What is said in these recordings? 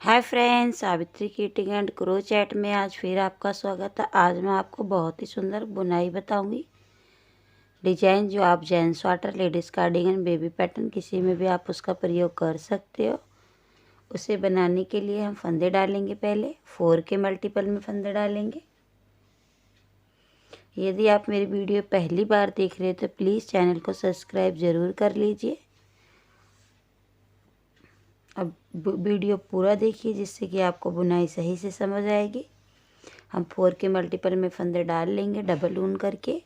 Hi friends, Savitri kiting and crochet में आज फिर आपका स्वागत है। आज मैं आपको बहुत ही सुंदर बुनाई बताऊंगी। डिजाइन जो आप gents sweater, ladies cardigan, baby pattern किसी में भी आप उसका प्रयोग कर सकते हो। उसे बनाने के लिए हम फंदे डालेंगे। पहले 4 के मल्टीपल में फंदे डालेंगे। यदि आप मेरी वीडियो पहली बार देख रहे हो तो प्लीज़ चैनल को सब्सक्राइब ज़रूर कर लीजिए। अब वीडियो पूरा देखिए जिससे कि आपको बुनाई सही से समझ आएगी। हम 4 के मल्टीपल में फंदे डाल लेंगे डबल ऊन करके।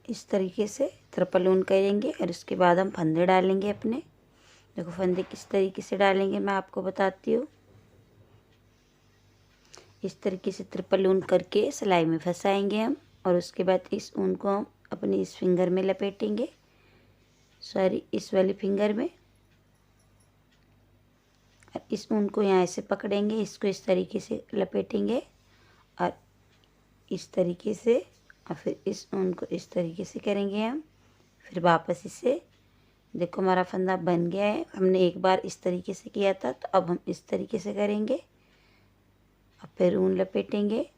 इस तरीके से ट्रिपल ऊन करेंगे और उसके बाद हम फंदे डालेंगे अपने। देखो फंदे किस तरीके से डालेंगे मैं आपको बताती हूँ। इस तरीके से ट्रिपल ऊन करके सिलाई में फंसाएंगे हम, और उसके बाद इस ऊन को हम अपनी इस फिंगर में लपेटेंगे, सॉरी इस वाली फिंगर में। और इस ऊन को यहाँ ऐसे पकड़ेंगे, इसको इस तरीके से लपेटेंगे और इस तरीके से, और फिर इस ऊन को इस तरीके से करेंगे हम। फिर वापस इसे, देखो हमारा फंदा बन गया है। हमने एक बार इस तरीके से किया था, तो अब हम इस तरीके से करेंगे। अब फिर ऊन लपेटेंगे।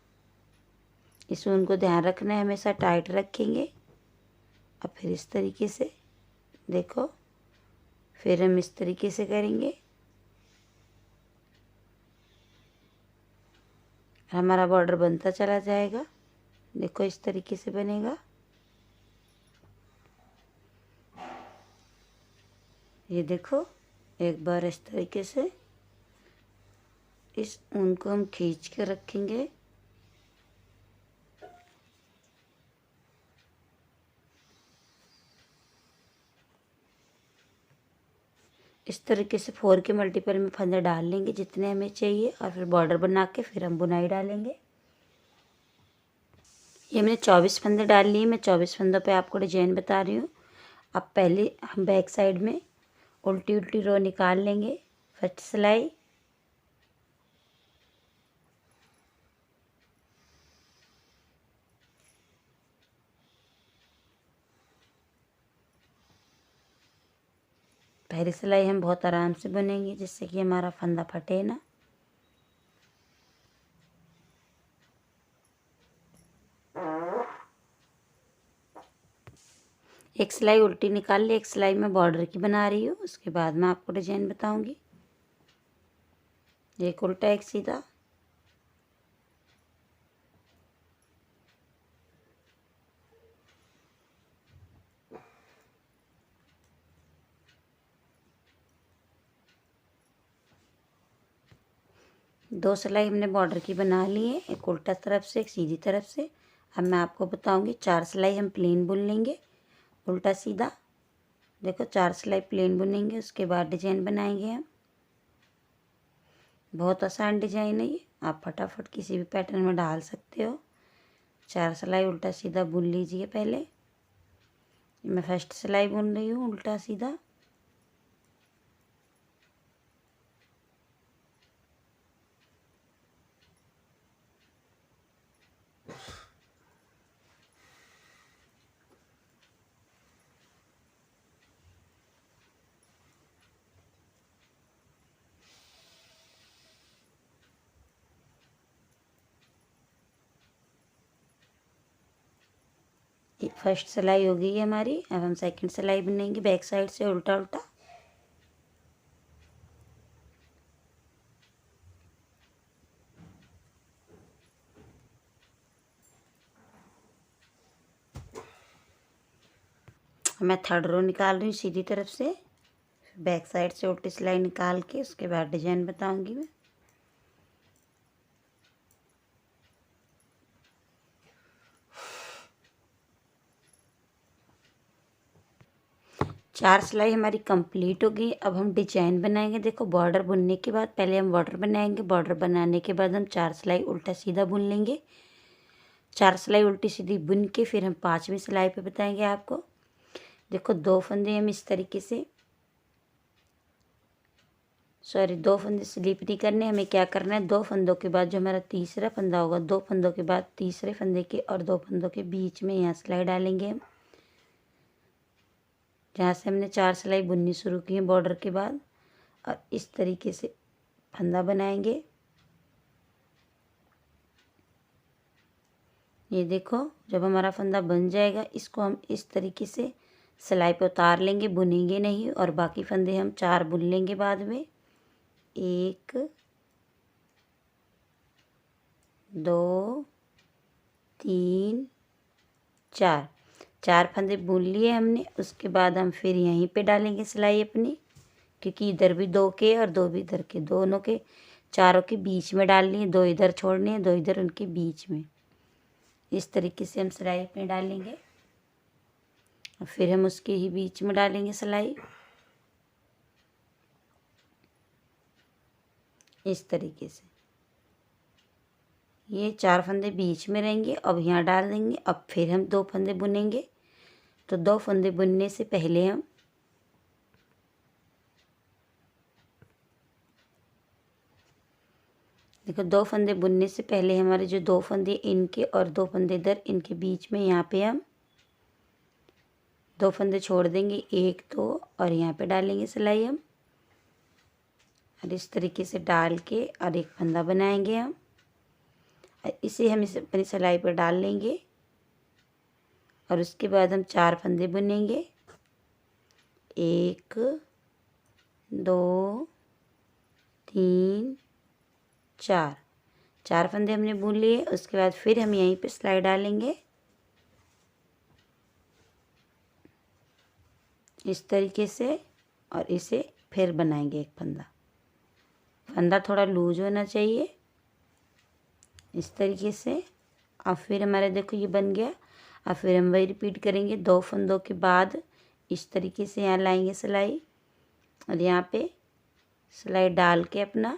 इस ऊन को ध्यान रखना है, हमेशा टाइट रखेंगे। अब फिर इस तरीके से देखो, फिर हम इस तरीके से करेंगे। हमारा बॉर्डर बनता चला जाएगा। देखो इस तरीके से बनेगा। ये देखो, एक बार इस तरीके से इस ऊन को हम खींच के रखेंगे। इस तरीके से 4 के मल्टीपल में फंदे डाल लेंगे जितने हमें चाहिए, और फिर बॉर्डर बना के फिर हम बुनाई डालेंगे। ये मैंने 24 फंदे डाल लिए। मैं 24 फंदों पे आपको डिजाइन बता रही हूँ। अब पहले हम बैक साइड में उल्टी उल्टी रो निकाल लेंगे। फर्स्ट सिलाई, पहली सिलाई हम बहुत आराम से बुनेंगे जिससे कि हमारा फंदा फटे ना। एक सिलाई उल्टी निकाल ली, एक सिलाई मैं बॉर्डर की बना रही हूँ। उसके बाद मैं आपको डिजाइन बताऊंगी। एक उल्टा एक सीधा। दो सिलाई हमने बॉर्डर की बना ली है, एक उल्टा तरफ से एक सीधी तरफ से। अब मैं आपको बताऊंगी 4 सिलाई हम प्लेन बुन लेंगे, उल्टा सीधा। देखो 4 सिलाई प्लेन बुनेंगे, उसके बाद डिजाइन बनाएंगे हम। बहुत आसान डिजाइन है ये, आप फटाफट किसी भी पैटर्न में डाल सकते हो। 4 सिलाई उल्टा सीधा बुन लीजिए। पहले मैं फर्स्ट सिलाई बुन रही हूँ उल्टा सीधा। फर्स्ट सिलाई हो गई है हमारी। अब हम सेकंड सिलाई बुनेंगे बैक साइड से उल्टा उल्टा। मैं थर्ड रो निकाल रही हूँ सीधी तरफ से, बैक साइड से उल्टी सिलाई निकाल के उसके बाद डिजाइन बताऊंगी मैं। चार सिलाई हमारी कंप्लीट हो गई। अब हम डिजाइन बनाएंगे। देखो बॉर्डर बुनने के बाद पहले हम बॉर्डर बनाएंगे, बॉर्डर बनाने के बाद हम 4 सिलाई उल्टा सीधा बुन लेंगे। 4 सिलाई उल्टी सीधी बुन के फिर हम 5वीं सिलाई पे बताएंगे आपको। देखो 2 फंदे हम इस तरीके से सॉरी, 2 फंदे स्लिप नहीं करने, हमें क्या करना है, 2 फंदों के बाद जो हमारा तीसरा फंदा होगा, 2 फंदों के बाद तीसरे फंदे के और 2 फंदों के बीच में यहाँ सिलाई डालेंगे हम, जहाँ से हमने 4 सिलाई बुननी शुरू की है बॉर्डर के बाद। और इस तरीके से फंदा बनाएंगे। ये देखो, जब हमारा फंदा बन जाएगा इसको हम इस तरीके से सिलाई पे उतार लेंगे, बुनेंगे नहीं। और बाकी फंदे हम 4 बुन लेंगे बाद में। 1 2 3 4, 4 फंदे बुन लिए हमने। उसके बाद हम फिर यहीं पे डालेंगे सिलाई अपनी, क्योंकि इधर भी 2 के और 2 भी इधर के, दोनों के चारों के बीच में डालनी है। 2 इधर छोड़नी है, 2 इधर, उनके बीच में। इस तरीके से हम सिलाई अपनी डालेंगे और फिर हम उसके ही बीच में डालेंगे सिलाई, इस तरीके से। ये 4 फंदे बीच में रहेंगे। अब यहाँ डाल देंगे। अब फिर हम 2 फंदे बुनेंगे। तो 2 फंदे बुनने से पहले हम देखो, 2 फंदे बुनने से पहले हमारे जो 2 फंदे इनके और 2 फंदे इधर, इनके बीच में यहाँ पे हम 2 फंदे छोड़ देंगे, 1 2, और यहाँ पे डालेंगे सिलाई हम। और इस तरीके से डाल के और एक फंदा बनाएंगे हम। इसे हम इस अपनी सिलाई पर डाल लेंगे। और उसके बाद हम 4 फंदे बुनेंगे। 1 2 3 4, 4 फंदे हमने बुन लिए। उसके बाद फिर हम यहीं पे सिलाई डालेंगे, इस तरीके से। और इसे फिर बनाएंगे एक फंदा। फंदा थोड़ा लूज होना चाहिए, इस तरीके से। अब फिर हमारे देखो ये बन गया। अब फिर हम वही रिपीट करेंगे। 2 फंदों के बाद इस तरीके से यहाँ लाएंगे सिलाई, और यहाँ पे सिलाई डाल के अपना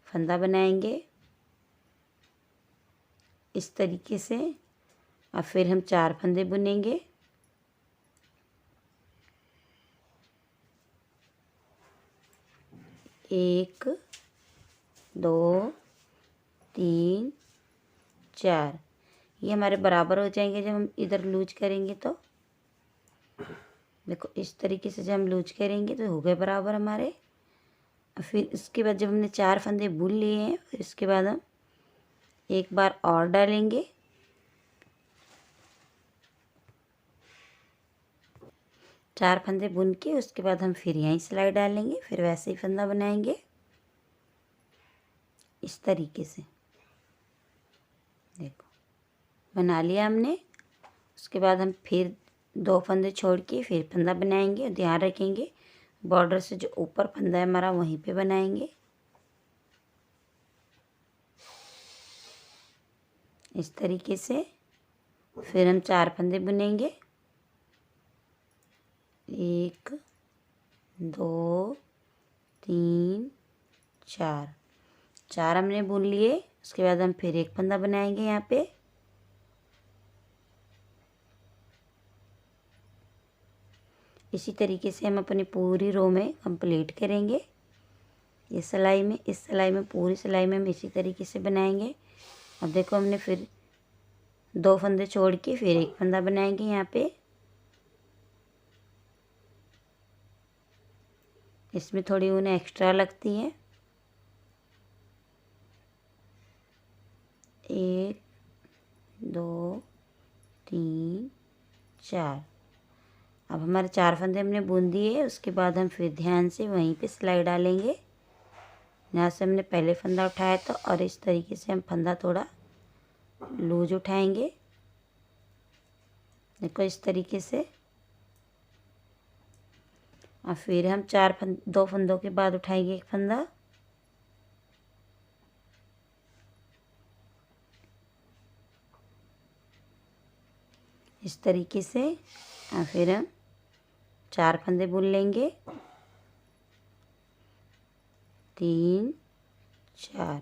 फंदा बनाएंगे, इस तरीके से। और फिर हम 4 फंदे बुनेंगे। 1 2 3 4, ये हमारे बराबर हो जाएंगे जब हम इधर लूज करेंगे। तो देखो, इस तरीके से जब हम लूज करेंगे तो हो गए बराबर हमारे। और फिर इसके बाद जब हमने 4 फंदे बुन लिए हैं, फिर इसके बाद हम एक बार और डालेंगे, चार फंदे बुन के उसके बाद हम फिर यहीं सिलाई डालेंगे, फिर वैसे ही फंदा बनाएंगे, इस तरीके से। देखो, बना लिया हमने। उसके बाद हम फिर 2 फंदे छोड़ के फिर फंदा बनाएंगे। ध्यान रखेंगे, बॉर्डर से जो ऊपर फंदा है हमारा वहीं पे बनाएंगे, इस तरीके से। फिर हम 4 फंदे बुनेंगे। 1 2 3 4, 4 हमने बुन लिए। उसके बाद हम फिर एक फंदा बनाएंगे यहाँ पे, इसी तरीके से हम अपनी पूरी रो में कंप्लीट करेंगे। इस सिलाई में पूरी सिलाई में हम इसी तरीके से बनाएंगे। अब देखो, हमने फिर 2 फंदे छोड़ के फिर एक फंदा बनाएंगे यहाँ पे। इसमें थोड़ी ऊन एक्स्ट्रा लगती है। 1 2 3 4, अब हमारे 4 फंदे हमने बुन दिए। उसके बाद हम फिर ध्यान से वहीं पे सिलाई डालेंगे जहाँ से हमने पहले फंदा उठाया था, और इस तरीके से हम फंदा थोड़ा लूज उठाएंगे। देखो, इस तरीके से। और फिर हम 2 फंदों के बाद उठाएंगे एक फंदा, इस तरीके से। और फिर हम 4 फंदे बुन लेंगे। 3 4,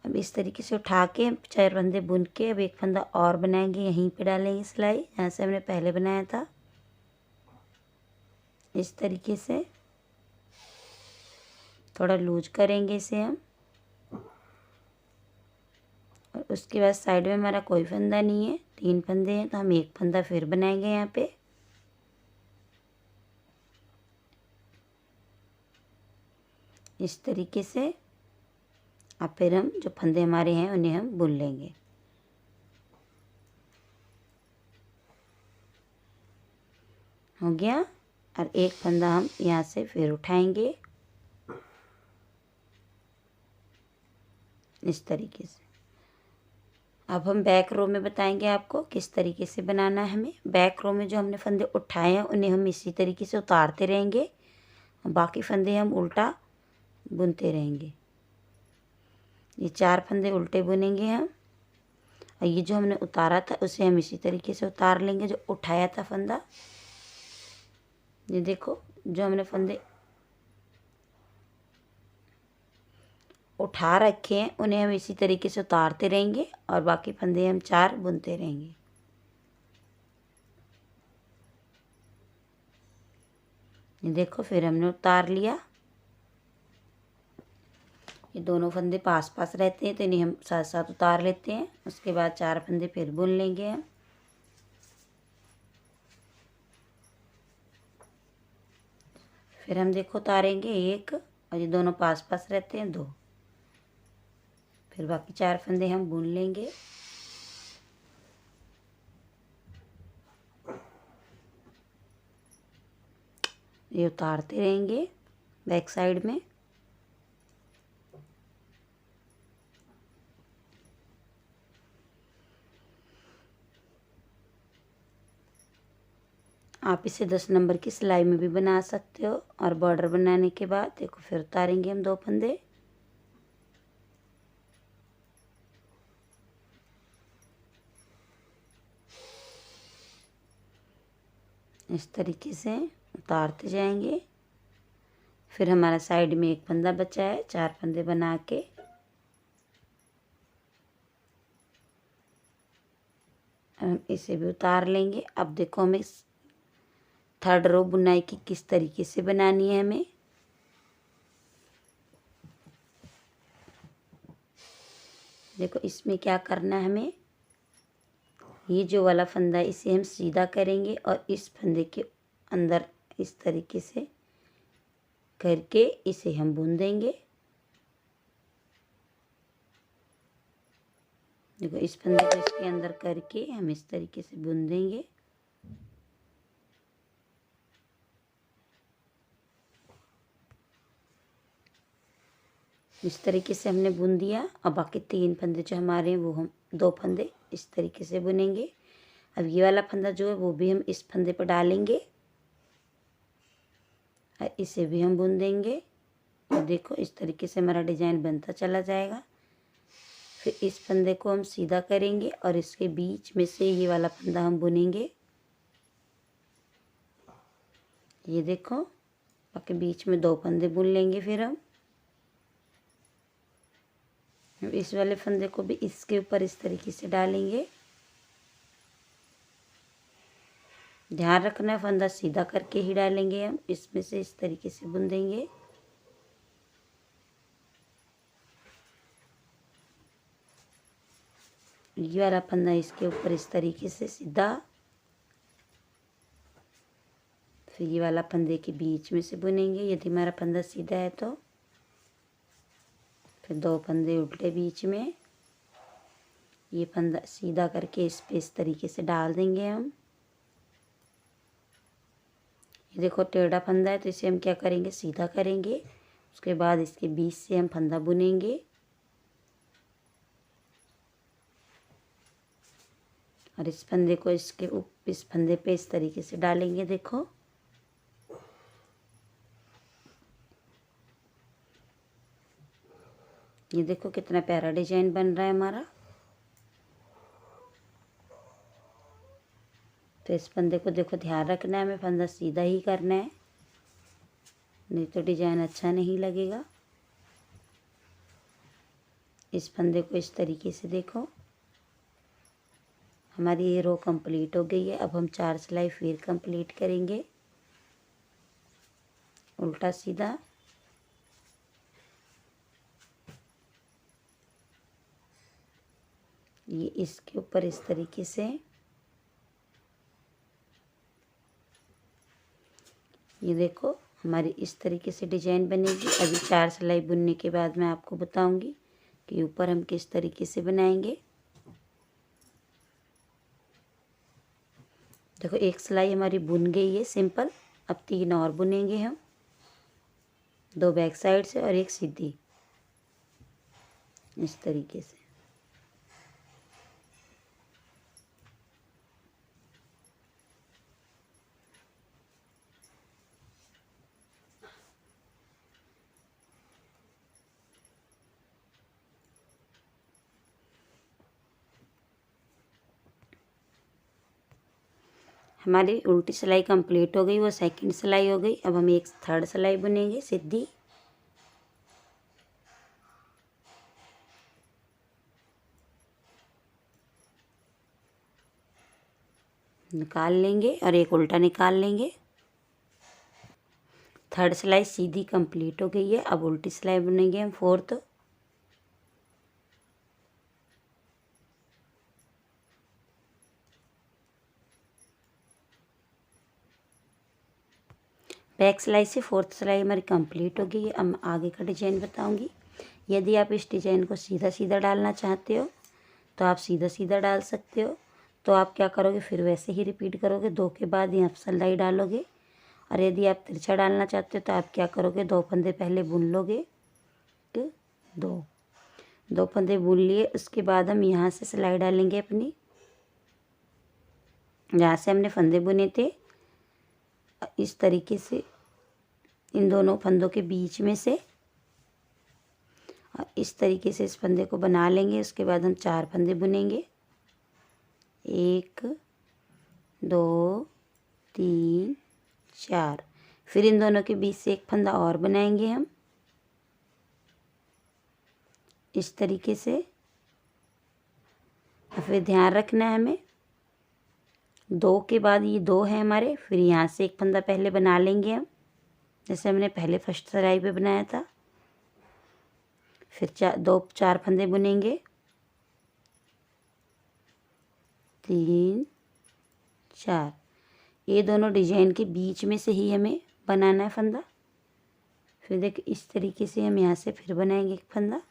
अब इस तरीके से उठा के 4 फंदे बुन के अब एक फंदा और बनाएंगे, यहीं पे डालेंगे सिलाई जहाँ से हमने पहले बनाया था, इस तरीके से। थोड़ा लूज करेंगे इसे हम। और उसके बाद साइड में हमारा कोई फंदा नहीं है, 3 फंदे हैं, तो हम एक फंदा फिर बनाएंगे यहाँ पे। इस तरीके से। अब फिर हम जो फंदे हमारे हैं उन्हें हम बुन लेंगे। हो गया। और एक फंदा हम यहाँ से फिर उठाएंगे इस तरीके से। अब हम बैक रो में बताएंगे आपको किस तरीके से बनाना है हमें। बैक रो में जो हमने फंदे उठाए हैं उन्हें हम इसी तरीके से उतारते रहेंगे, बाकी फंदे हम उल्टा बुनते रहेंगे। ये 4 फंदे उल्टे बुनेंगे हम, और ये जो हमने उतारा था उसे हम इसी तरीके से उतार लेंगे, जो उठाया था फंदा। ये देखो, जो हमने फंदे उठा रखे हैं उन्हें हम इसी तरीके से उतारते रहेंगे, और बाकी फंदे हम 4 बुनते रहेंगे। ये देखो, फिर हमने उतार लिया। ये दोनों फंदे पास पास रहते हैं तो इन्हें हम साथ साथ उतार लेते हैं। उसके बाद 4 फंदे फिर बुन लेंगे हम। फिर हम देखो उतारेंगे 1, और ये दोनों पास पास रहते हैं 2। फिर बाकी 4 फंदे हम बुन लेंगे। ये उतारते रहेंगे बैक साइड में। आप इसे 10 नंबर की सिलाई में भी बना सकते हो। और बॉर्डर बनाने के बाद देखो फिर उतारेंगे हम 2 फंदे। इस तरीके से उतारते जाएंगे। फिर हमारा साइड में एक फंदा बचा है, 4 फंदे बना के हम इसे भी उतार लेंगे। अब देखो हमें 3rd रो बुनाई की किस तरीके से बनानी है हमें। देखो इसमें क्या करना है हमें, ये जो वाला फंदा है इसे हम सीधा करेंगे और इस फंदे के अंदर इस तरीके से करके इसे हम बुन देंगे। देखो इस फंदे को इसके अंदर करके हम इस तरीके से बुन देंगे। इस तरीके से हमने बुन दिया। और बाकी 3 फंदे जो हमारे हैं वो हम 2 फंदे इस तरीके से बुनेंगे। अब ये वाला फंदा जो है वो भी हम इस फंदे पर डालेंगे और इसे भी हम बुन देंगे। और देखो इस तरीके से हमारा डिजाइन बनता चला जाएगा। फिर इस फंदे को हम सीधा करेंगे और इसके बीच में से ये वाला फंदा हम बुनेंगे। ये देखो, बाकी बीच में 2 फंदे बुन लेंगे। फिर हम इस वाले फंदे को भी इसके ऊपर इस तरीके से डालेंगे। ध्यान रखना फंदा सीधा करके ही डालेंगे हम, इसमें से इस तरीके से बुन देंगे। ये वाला फंदा इसके ऊपर इस तरीके से सीधा। फिर ये वाला फंदे के बीच में से बुनेंगे यदि हमारा फंदा सीधा है तो। फिर 2 फंदे उल्टे बीच में, ये फंदा सीधा करके इस पे इस तरीके से डाल देंगे हम। ये देखो टेढ़ा फंदा है तो इसे हम क्या करेंगे, सीधा करेंगे। उसके बाद इसके बीच से हम फंदा बुनेंगे और इस फंदे को इस फंदे पे इस तरीके से डालेंगे। देखो ये देखो कितना प्यारा डिजाइन बन रहा है हमारा। तो इस फंदे को देखो ध्यान रखना है, हमें फंदा सीधा ही करना है, नहीं तो डिजाइन अच्छा नहीं लगेगा। इस फंदे को इस तरीके से देखो। हमारी ये रो कंप्लीट हो गई है। अब हम 4 सिलाई फिर कंप्लीट करेंगे, उल्टा सीधा। ये इसके ऊपर इस तरीके से ये देखो हमारी इस तरीके से डिजाइन बनेगी। अभी 4 सिलाई बुनने के बाद मैं आपको बताऊंगी कि ऊपर हम किस तरीके से बनाएंगे। देखो एक सिलाई हमारी बुन गई है सिंपल। अब 3 और बुनेंगे हम, 2 बैक साइड से और एक सीधी, इस तरीके से। हमारी उल्टी सिलाई कंप्लीट हो गई, वो सेकंड सिलाई हो गई। अब हम एक थर्ड सिलाई बुनेंगे सीधी। निकाल लेंगे और एक उल्टा निकाल लेंगे। थर्ड सिलाई सीधी कंप्लीट हो गई है। अब उल्टी सिलाई बुनेंगे हम फोर्थ। बैक सिलाई से फोर्थ सिलाई हमारी कंप्लीट हो गई है। अब मैं आगे का डिजाइन बताऊंगी। यदि आप इस डिजाइन को सीधा सीधा डालना चाहते हो तो आप सीधा सीधा डाल सकते हो। तो आप क्या करोगे, फिर वैसे ही रिपीट करोगे, 2 के बाद यहाँ सिलाई डालोगे। और यदि आप तिरछा डालना चाहते हो तो आप क्या करोगे, 2 फंदे पहले बुन लोगे। तो 2 फंदे बुन लिए, उसके बाद हम यहाँ से सिलाई डालेंगे अपनी, जहाँ से हमने फंदे बुने थे। इस तरीके से इन दोनों फंदों के बीच में से और इस तरीके से इस फंदे को बना लेंगे। उसके बाद हम 4 फंदे बुनेंगे, 1 2 3 4। फिर इन दोनों के बीच से एक फंदा और बनाएंगे हम, इस तरीके से। और फिर ध्यान रखना है हमें, 2 के बाद ये 2 है हमारे, फिर यहाँ से एक फंदा पहले बना लेंगे हम, जैसे हमने पहले फर्स्ट सिलाई पे बनाया था। फिर 4 फंदे बुनेंगे, 3 4। ये दोनों डिजाइन के बीच में से ही हमें बनाना है फंदा। फिर देखिए इस तरीके से हम यहाँ से फिर बनाएंगे एक फंदा।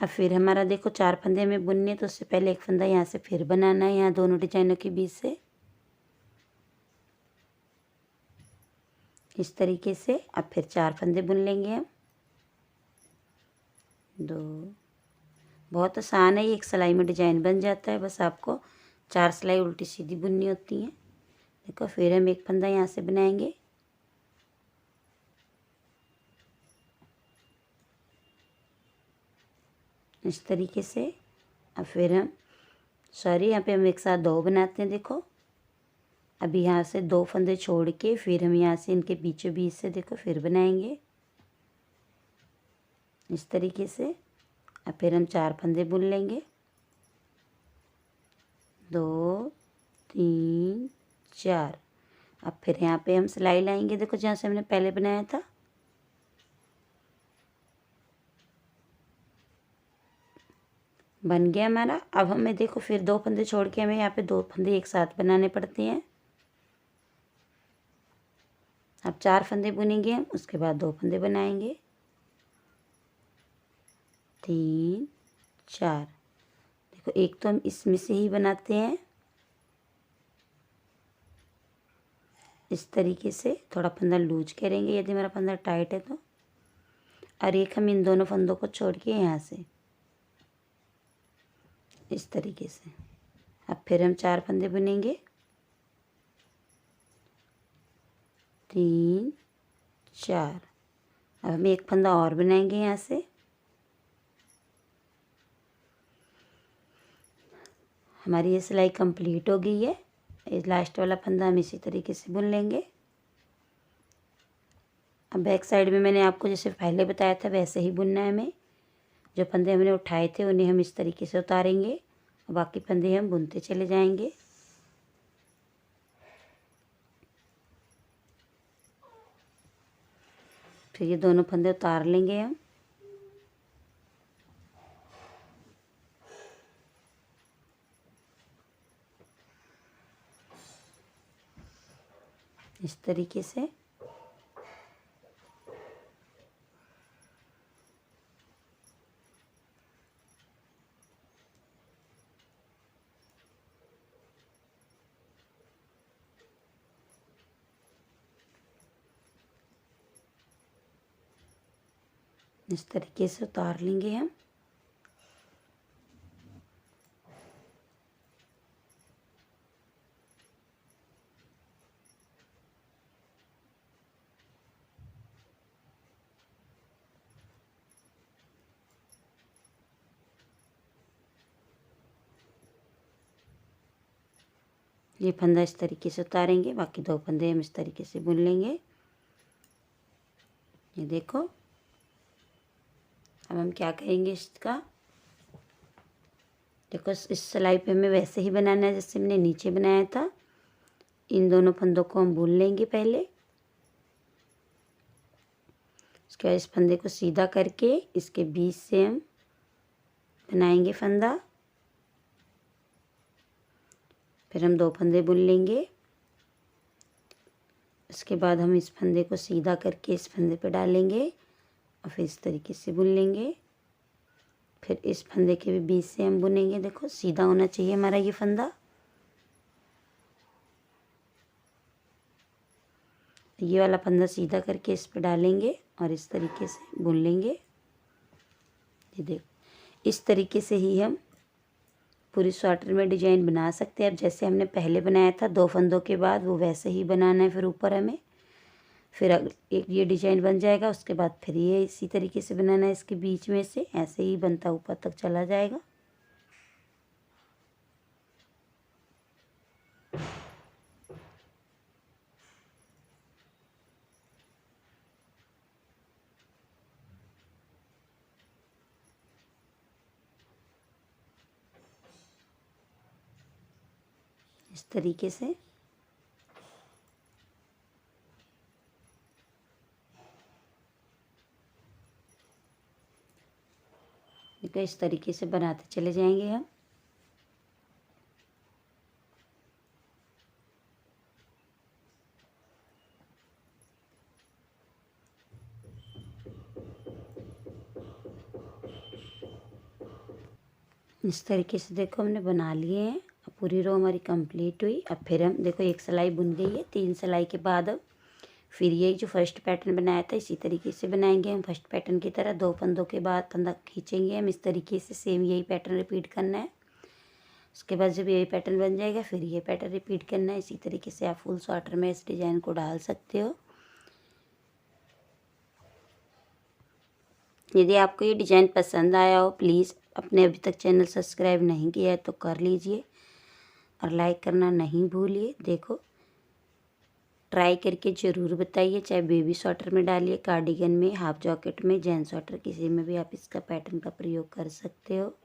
अब फिर हमारा देखो 4 फंदे हमें बुनने, तो उससे पहले एक फंदा यहाँ से फिर बनाना है, यहाँ दोनों डिजाइनों के बीच से, इस तरीके से। अब फिर 4 फंदे बुन लेंगे हम, 2। बहुत आसान है, ये एक सिलाई में डिजाइन बन जाता है। बस आपको 4 सिलाई उल्टी सीधी बुननी होती है। देखो फिर हम एक फंदा यहाँ से बनाएंगे, इस तरीके से। अब फिर हम यहाँ पे हम एक साथ 2 बनाते हैं। देखो अभी यहाँ से 2 फंदे छोड़ के फिर हम यहाँ से इनके बीचों बीच से देखो फिर बनाएंगे, इस तरीके से। अब फिर हम 4 फंदे बुन लेंगे, 2 3 4। अब फिर यहाँ पे हम सिलाई लाएंगे, देखो जहाँ से हमने पहले बनाया था। बन गया हमारा। अब हमें देखो फिर 2 फंदे छोड़ के हमें यहाँ पे 2 फंदे एक साथ बनाने पड़ते हैं। अब 4 फंदे बुनेंगे हम, उसके बाद 2 फंदे बनाएंगे, 3 4। देखो एक तो हम इसमें से ही बनाते हैं, इस तरीके से। थोड़ा फंदा लूज करेंगे यदि हमारा फंदा टाइट है तो। और एक हम इन दोनों फंदों को छोड़ के यहाँ से, इस तरीके से। अब फिर हम 4 फंदे बुनेंगे, 3 4। अब हम एक फंदा और बनाएंगे यहाँ से। हमारी ये सिलाई कंप्लीट हो गई है। इस लास्ट वाला फंदा हम इसी तरीके से बुन लेंगे। अब बैक साइड में मैंने आपको जैसे पहले बताया था वैसे ही बुनना है हमें। जो फंदे हमने उठाए थे उन्हें हम इस तरीके से उतारेंगे और बाकी फंदे हम बुनते चले जाएंगे। फिर ये दोनों फंदे उतार लेंगे हम। इस तरीके से उतार लेंगे हम। ये फंदा इस तरीके से उतारेंगे, बाकी दो फंदे हम इस तरीके से बुन लेंगे। ये देखो, अब हम क्या करेंगे इसका, देखो इस सिलाई पे हमें वैसे ही बनाना है जैसे हमने नीचे बनाया था। इन दोनों फंदों को हम बुन लेंगे पहले। उसके बाद इस फंदे को सीधा करके इसके बीच से हम बनाएंगे फंदा। फिर हम दो फंदे बुन लेंगे। उसके बाद हम इस फंदे को सीधा करके इस फंदे पे डालेंगे और फिर इस तरीके से बुन लेंगे। फिर इस फंदे के भी बीच से हम बुनेंगे। देखो सीधा होना चाहिए हमारा ये फंदा। ये वाला फंदा सीधा करके इस पे डालेंगे और इस तरीके से बुन लेंगे। ये देखो, इस तरीके से ही हम पूरी स्वेटर में डिजाइन बना सकते हैं। अब जैसे हमने पहले बनाया था दो फंदों के बाद, वो वैसे ही बनाना है। फिर ऊपर हमें फिर एक ये डिजाइन बन जाएगा, उसके बाद फिर ये इसी तरीके से बनाना है। इसके बीच में से ऐसे ही बनता ऊपर तक चला जाएगा। इस तरीके से इस तरीके से बनाते चले जाएंगे हम। इस तरीके से देखो हमने बना लिए हैं। अब पूरी रो हमारी कंप्लीट हुई। अब फिर हम देखो एक सिलाई बुन गई है। 3 सिलाई के बाद अब फिर यही जो फर्स्ट पैटर्न बनाया था इसी तरीके से बनाएंगे हम। फर्स्ट पैटर्न की तरह दो फंदों के बाद फंदा खींचेंगे हम। इस तरीके से सेम यही पैटर्न रिपीट करना है। उसके बाद जब यही पैटर्न बन जाएगा फिर ये पैटर्न रिपीट करना है। इसी तरीके से आप फुल स्वेटर में इस डिज़ाइन को डाल सकते हो। यदि आपको ये डिज़ाइन पसंद आया हो, प्लीज़ अपने अभी तक चैनल सब्सक्राइब नहीं किया है तो कर लीजिए और लाइक करना नहीं भूलिए। देखो ट्राई करके ज़रूर बताइए, चाहे बेबी स्वेटर में डालिए, कार्डिगन में, हाफ जैकेट में, जेंट्स स्वेटर, किसी में भी आप इसका पैटर्न का प्रयोग कर सकते हो।